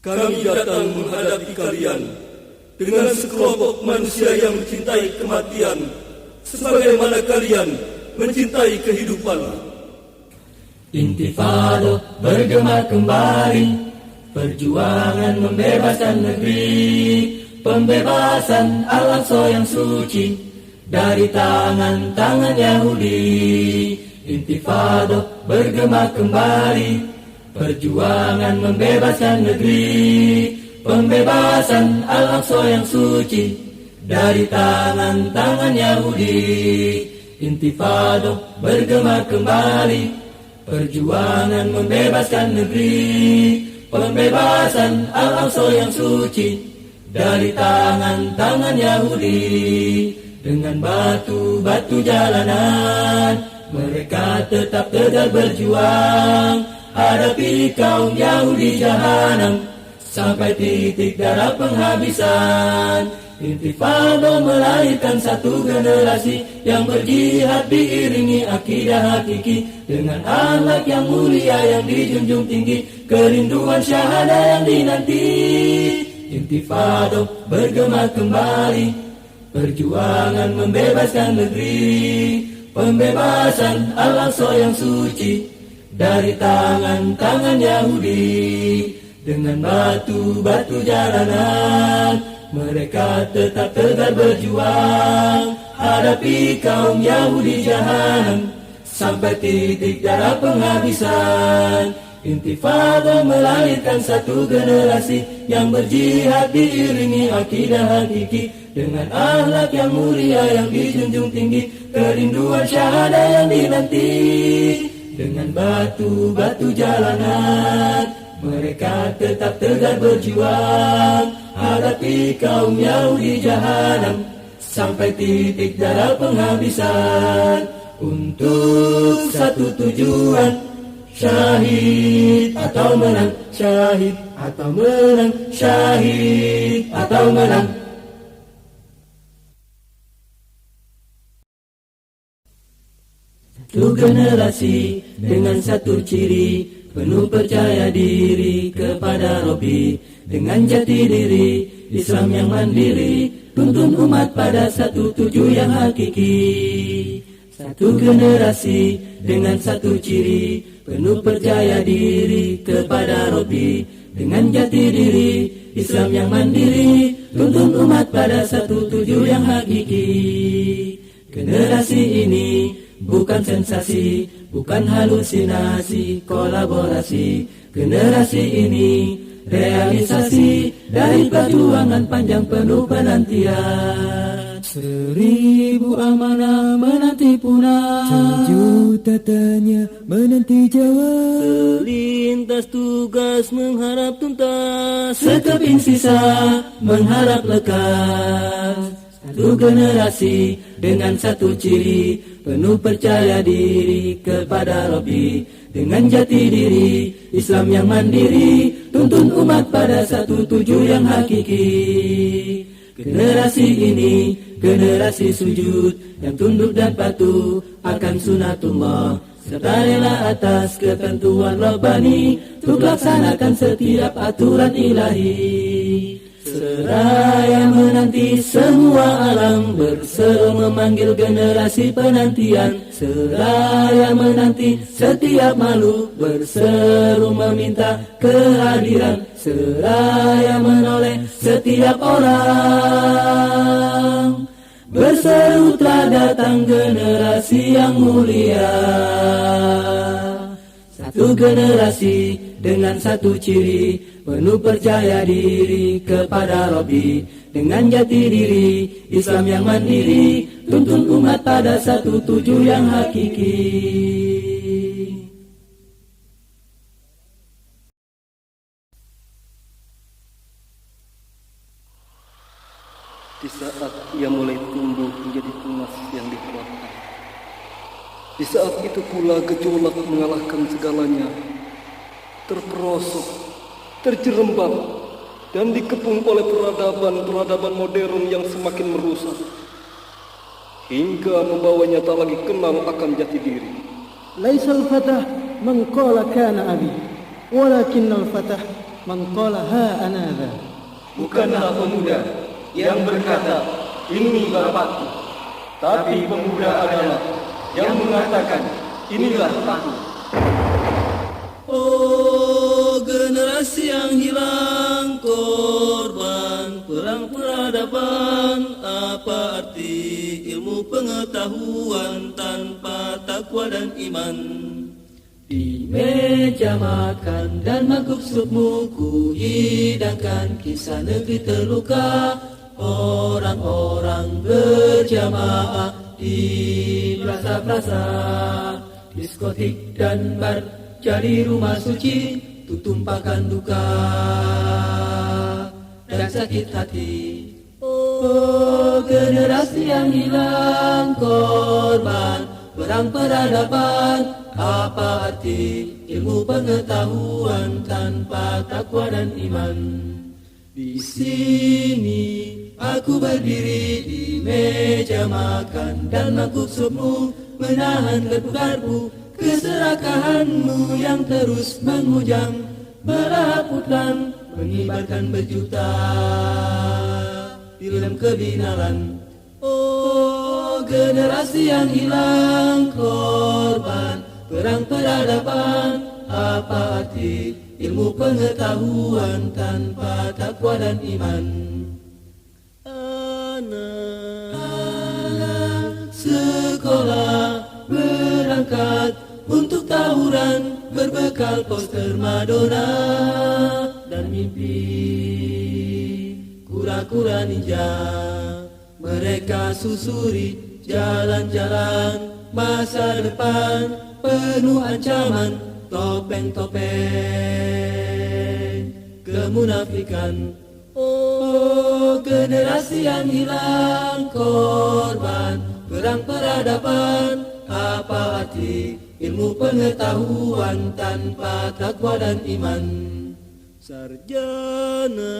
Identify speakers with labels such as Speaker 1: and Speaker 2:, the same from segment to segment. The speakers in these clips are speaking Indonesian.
Speaker 1: Kami datang menghadapi kalian dengan sekelompok manusia yang mencintai kematian, sebagaimana kalian mencintai kehidupan.
Speaker 2: Intifada bergema kembali, perjuangan membebaskan negeri, pembebasan Al-Aqsa yang suci dari tangan-tangan Yahudi. Intifada bergema kembali, perjuangan membebaskan negeri, pembebasan Al-Aqsa yang suci dari tangan-tangan Yahudi. Intifada bergema kembali, perjuangan membebaskan negeri, pembebasan Al-Aqsa yang suci dari tangan-tangan Yahudi. Dengan batu-batu jalanan mereka tetap tegar berjuang, hadapi kaum Yahudi jahanam sampai titik darah penghabisan. Intifada melahirkan satu generasi yang berjihad diiringi akidah hakiki, dengan akhlak yang mulia yang dijunjung tinggi, kerinduan syahada yang dinanti. Intifada bergema kembali, perjuangan membebaskan negeri, pembebasan Al-Aqsa yang suci dari tangan-tangan Yahudi. Dengan batu-batu jalanan mereka tetap tegar berjuang, hadapi kaum Yahudi jahanam sampai titik darah penghabisan. Intifada melahirkan satu generasi yang berjihad diiringi akidah hakiki, dengan akhlak yang mulia yang dijunjung tinggi, kerinduan syahada yang dinanti. Dengan batu-batu jalanan mereka tetap tegar berjuang, hadapi kaum Yahudi jahanam sampai titik darah penghabisan. Untuk satu tujuan, syahid atau menang, syahid atau menang, syahid atau menang. Satu generasi dengan satu ciri, penuh percaya diri kepada Robi, dengan jati diri Islam yang mandiri, tuntun umat pada satu tujuh yang hakiki. Satu generasi dengan satu ciri, penuh percaya diri kepada Robi, dengan jati diri Islam yang mandiri, tuntun umat pada satu tujuh yang hakiki. Generasi ini bukan sensasi, bukan halusinasi, kolaborasi. Generasi ini realisasi dari perjuangan panjang penuh penantian. 1000 amanah menanti punah,
Speaker 3: sejuta tanya menanti jawab,
Speaker 2: selintas tugas mengharap tuntas, sekeping sisa mengharap lekas. Satu generasi dengan satu ciri, penuh percaya diri kepada Robi, dengan jati diri Islam yang mandiri, tuntun umat pada satu tujuh yang hakiki. Generasi ini generasi sujud yang tunduk dan patuh akan sunatullah, serta rela atas ketentuan Rabbani, untuk laksanakan setiap aturan ilahi. Seraya menanti semua alam berseru memanggil generasi penantian. Seraya menanti setiap makhluk berseru meminta kehadiran. Seraya menoleh setiap orang berseru telah datang generasi yang mulia. Satu generasi dengan satu ciri, penuh percaya diri kepada Robi, dengan jati diri Islam yang mandiri, tuntun umat pada satu tujuh yang hakiki.
Speaker 1: Di saat ia mulai tumbuh menjadi tunas yang dikuatkan, di saat itu pula gejolak mengalahkan segalanya, terperosok, terjerembab, dan dikepung oleh peradaban-peradaban modern yang semakin merusak, hingga membawanya tak lagi kenal akan jati diri.
Speaker 3: Laisal fatah man qala kana abi, walakinnal fatah
Speaker 4: Man qala ha anadha.
Speaker 1: Bukanlah pemuda yang berkata, ini bapakku. Tapi pemuda adalah yang mengatakan, inilah aku.
Speaker 2: Oh, generasi yang hilang korban perang peradaban. Apa arti ilmu pengetahuan tanpa takwa dan iman? Di meja makan dan mangkuk supmu ku hidangkan kisah negeri terluka. Orang-orang berjamaah di plaza-plaza, diskotik dan bar jadi rumah suci, tumpakan duka dan sakit hati. Oh, generasi yang hilang korban perang peradaban. Apa arti ilmu pengetahuan tanpa takwa dan iman? Di sini aku berdiri di meja makan dan mangkuk supmu, menahan garpu-garpu keserakahanmu yang terus menghujam, meraputkan, mengibarkan berjuta film kebinalan. Oh, generasi yang hilang korban perang peradaban. Apa arti ilmu pengetahuan tanpa takwa dan iman? Anak sekolah berangkat untuk tawuran, berbekal poster Madonna dan mimpi kura-kura ninja. Mereka susuri jalan-jalan masa depan penuh ancaman, topeng-topeng kemunafikan. Oh, generasi yang hilang korban perang peradaban. Apa arti ilmu pengetahuan tanpa takwa dan iman? Sarjana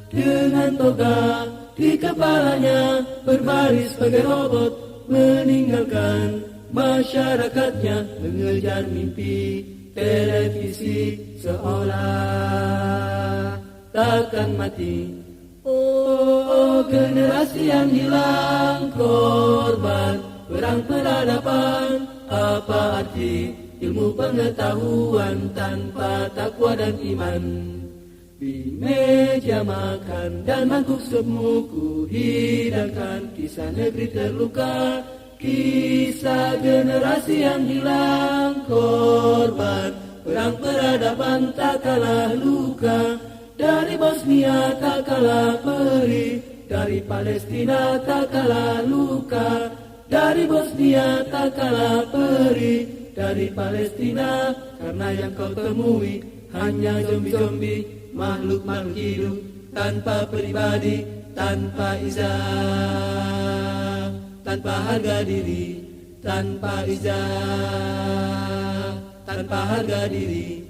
Speaker 2: dengan toga di kepalanya berbaris sebagai robot, meninggalkan masyarakatnya mengejar mimpi televisi seolah takkan mati. Oh, generasi yang hilang korban perang peradaban. Apa arti ilmu pengetahuan tanpa takwa dan iman? Di meja makan dan mangkuk supmu ku hidangkan kisah negeri terluka, kisah generasi yang hilang korban perang peradaban. Tak kalah luka dari Bosnia, tak kalah perih dari Palestina, tak kalah luka dari Bosnia, tak kalah perih dari Palestina. Karena yang kau temui hanya zombie-zombie, makhluk-makhluk hidup tanpa pribadi, tanpa izah, tanpa harga diri, tanpa izah, tanpa harga diri.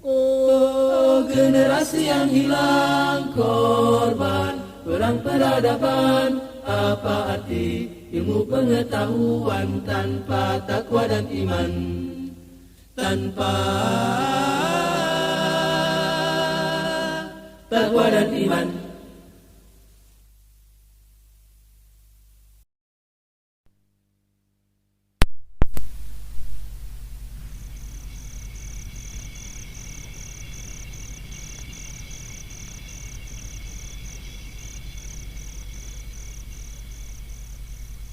Speaker 2: Oh, generasi yang hilang korban perang peradaban. Apa arti ilmu pengetahuan tanpa takwa dan iman? Tanpa takwa dan iman.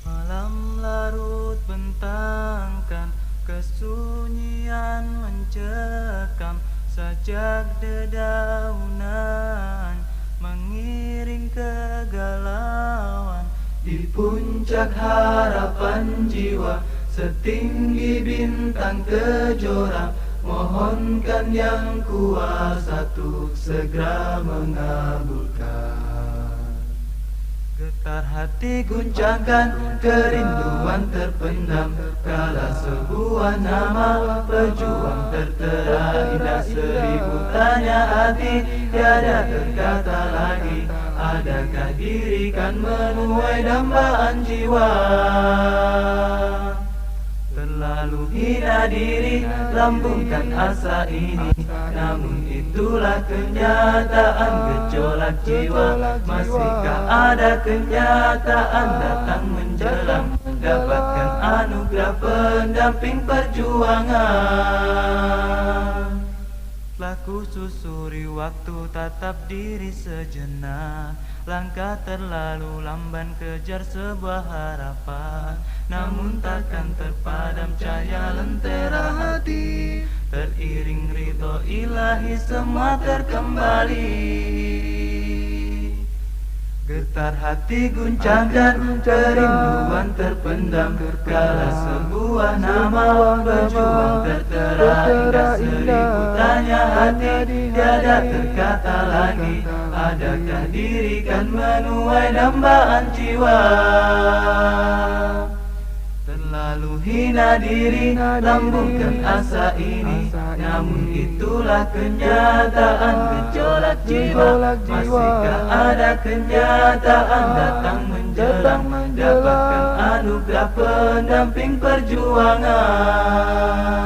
Speaker 5: Malam larut bentangkan, kesunyian mencekam, sajak dedaunan mengiring kegalauan. Di puncak harapan jiwa, setinggi bintang kejora, mohonkan yang kuasa untuk segera mengabulkan. Getar hati guncangkan, kerinduan terpendam, kala sebuah nama pejuang tertera indah. Seribu tanya hati, tiada terkata lagi, adakah diri kan menuai dambaan jiwa? Terlalu hina diri, lambungkan asa ini, namun itulah kenyataan gejolak jiwa. Masihkah ada kenyataan datang menjelang, dapatkan anugerah pendamping perjuangan. Telah kususuri waktu, tatap diri sejenak. Langkah terlalu lamban kejar sebuah harapan, namun takkan terpadam cahaya lentera hati. Teriring ridho ilahi semua terkembali. Getar hati guncangkan, kerinduan terpendam, kala sebuah nama berjuang tertera indah. Seribu tanya hati, tiada terkata lagi. Adakah diri kan menuai dambaan jiwa? Terlalu hina diri, lambungkan asa ini, namun itulah kenyataan gejolak jiwa. Masihkah ada kenyataan datang menjelang, dapatkan anugerah pendamping perjuangan.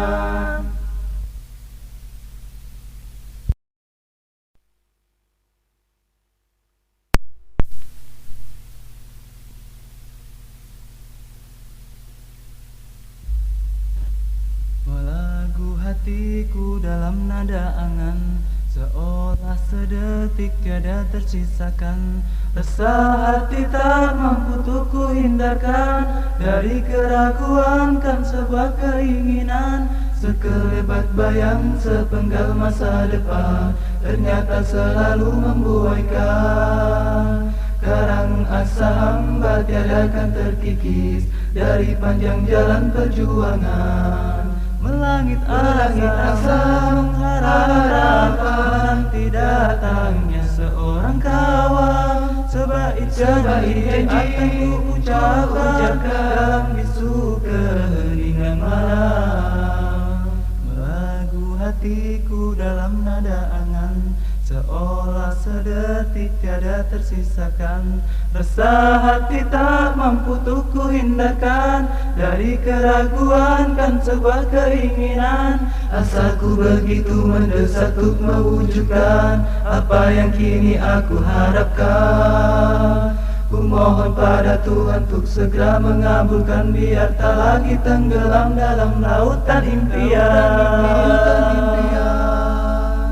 Speaker 5: Melagu hatiku dalam nada angan, seolah sedetik tiada tersisakan. Rasa hati tak mampu untuk ku hindarkan, dari keraguan kan sebuah keinginan. Sekelebat bayang sepenggal masa depan, ternyata selalu membuaikan. Karang asa hamba tiada kan terkikis dari panjang jalan perjuangan. Melangit asa harapan, tidak datangnya seorang kawan. Sebaik janji akan ku ucapkan dalam bisu keheningan malam. Melagu hatiku dalam nada angan, seolah sedetik tiada tersisakan. Rasa hati tak mampu untuk ku hindarkan, dari keraguan kan sebuah keinginan. Asaku begitu mendesak untuk mewujudkan apa yang kini aku harapkan. Ku mohon pada Tuhan untuk segera mengabulkan, biar tak lagi tenggelam dalam lautan impian.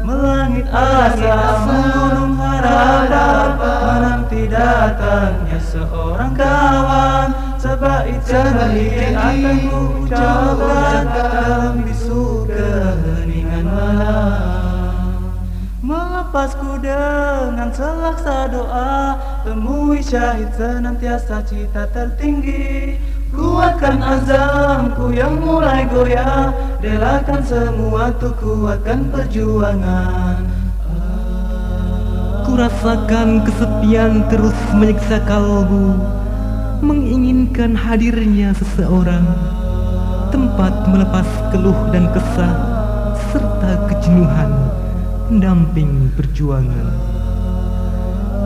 Speaker 5: Melangit asa menggunung harapan, menanti datangnya seorang kawan. Sebaik janji akan ku ucapkan dalam bisu keheningan malam. Melepasku dengan selaksa doa, temui syahid senantiasa cita tertinggi. Kuatkan azamku yang mulai goyah, relakan semua untuk kuatkan perjuangan.
Speaker 3: Kurasakan kesepian terus menyiksa kalbu, menginginkan hadirnya seseorang, tempat melepas keluh dan kesah, serta kejenuhan, pendamping perjuangan.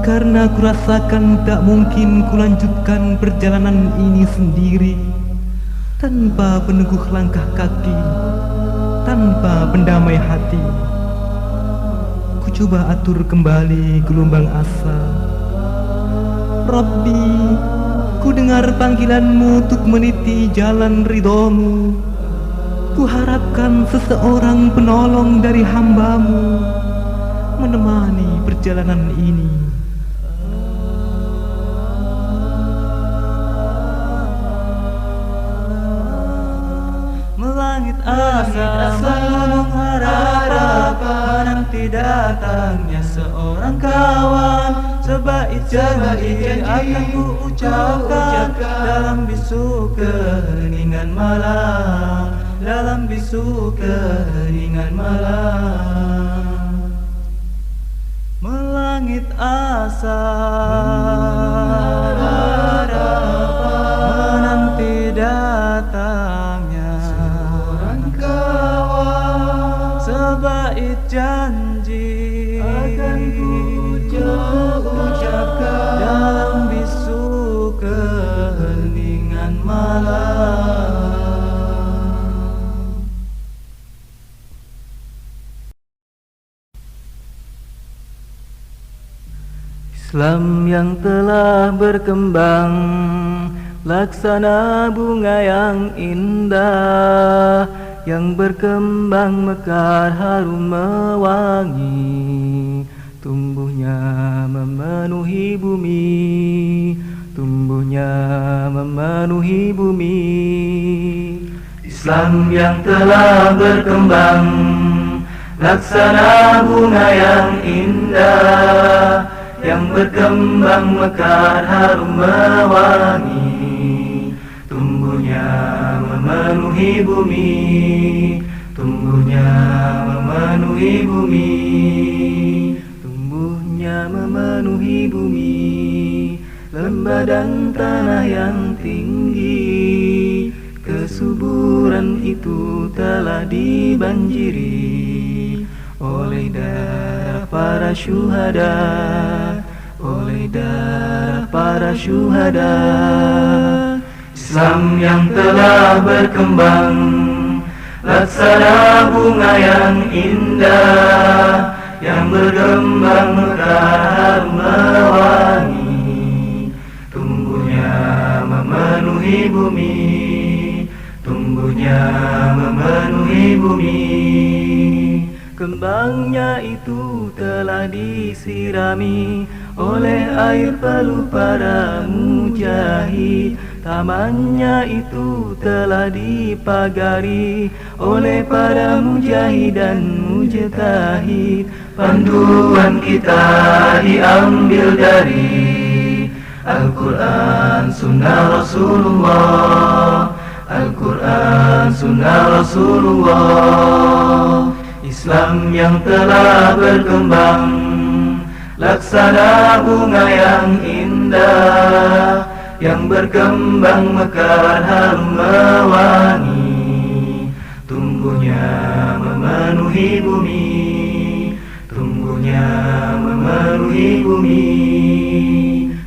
Speaker 3: Karena kurasakan tak mungkin kulanjutkan perjalanan ini sendiri, tanpa peneguh langkah kaki, tanpa pendamai hati. Ku coba atur kembali gelombang asa. Rabbi, ku dengar panggilanmu untuk meniti jalan ridhomu. Ku harapkan seseorang penolong dari hambamu, menemani perjalanan ini.
Speaker 5: Melangit asa menggunung harapan, menanti datangnya seorang kawan. Sebaik janji akan ku ucapkan dalam bisu keheningan malam, dalam bisu keheningan malam. Melangit asa menanti datangnya seorang kawan. Sebaik janji akan ku ucapkan dalam bisu keheningan malam. Islam yang telah berkembang laksana bunga yang indah, yang berkembang mekar harum mewangi, tumbuhnya memenuhi bumi, tumbuhnya memenuhi bumi. Islam yang telah berkembang laksana bunga yang indah, yang berkembang mekar harum mewangi, tumbuhnya memenuhi bumi, tumbuhnya memenuhi bumi, tumbuhnya memenuhi bumi. Lembah dan tanah yang tinggi, kesuburan itu telah dibanjiri oleh darah para syuhada, oleh darah para syuhada. Islam yang telah berkembang laksana bunga yang indah, yang berkembang mekar mewangi, tumbuhnya memenuhi bumi, tumbuhnya memenuhi bumi. Kembangnya itu telah disirami oleh air peluh para mujahid, tamannya itu telah dipagari oleh para mujahid dan mujtahid. Panduan kita diambil dari Al-Quran Sunnah Rasulullah, Al-Quran Sunnah Rasulullah. Islam yang telah berkembang laksana bunga yang indah, yang berkembang mekar harum mewangi, tumbuhnya memenuhi bumi, tumbuhnya memenuhi bumi.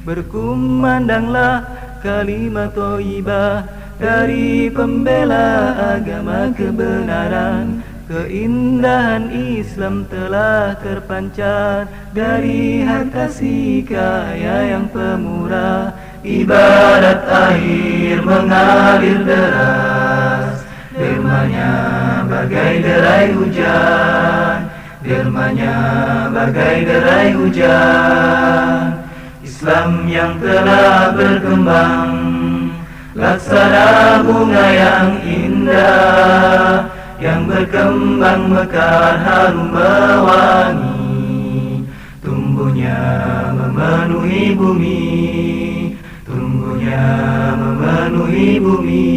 Speaker 5: Berkumandanglah kalimat thayyibah dari pembela agama kebenaran. Keindahan Islam telah terpancar dari harta si kaya yang pemurah, ibarat air mengalir deras, dermanya bagai derai hujan, dermanya bagai derai hujan. Islam yang telah berkembang laksana bunga yang indah, yang berkembang mekar harum mewangi, tumbuhnya memenuhi bumi, tumbuhnya memenuhi bumi.